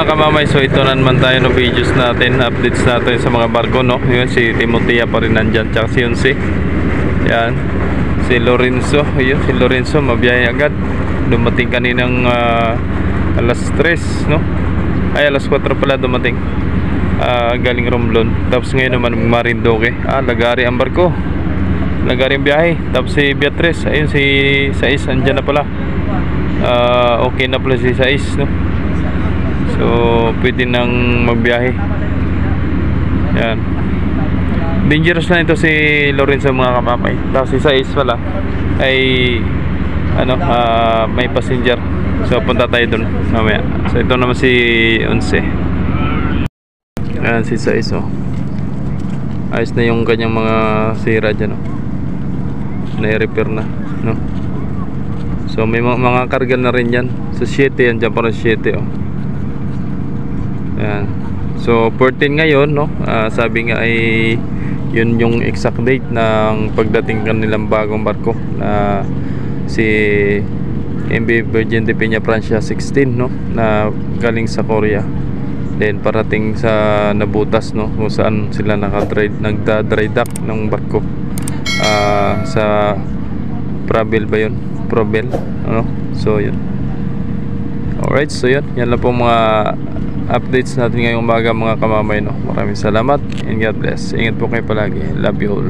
mga kamamay, so ito na naman tayo no videos natin, updates natin sa mga barko, no. Yun, si Timotea pa rin nandyan, tsaka si Yunsi. Yan, si Lorenzo, yun, si Lorenzo mabiyahe agad. Dumating kaninang alas 3, no? Ay, alas 4 pala dumating, galing Romblon. Tapos ngayon naman Marinduque. Lagari ang barko, lagari ang biyahe. Tapos si Beatrice, ayun, si Sais andyan na pala. Okay na pala si Sais, no? So pwede nang magbiyahe. Yan, dangerous na ito si Lorenzo mga kamamay. Tapos si Sais pala ay ano, may passenger. So punta tayo dun mamaya. So ito naman si Onse. Ayan si Sais, oh. Ayos na yung kanyang mga sira dyan, oh. Na-repair na, no? So may mga karga na rin yan. So 7 yan dyan, parang 7, oh. Ayan. So 14 ngayon, no? Sabi nga ay yun yung exact date ng pagdating kanilang bagong barko na si MV Virgin de Peña Francia 16, no? Na galing sa Korea. Then parating sa Nabutas, no? Kung saan sila nagda-dry dock ng barko. Sa Pravel ba yun? Provel, ano? So yun. Alright, so yun. Yan lang po mga updates natin ngayong umaga mga kamamay, no? Maraming salamat and God bless. Ingat po kayo palagi. Love you all.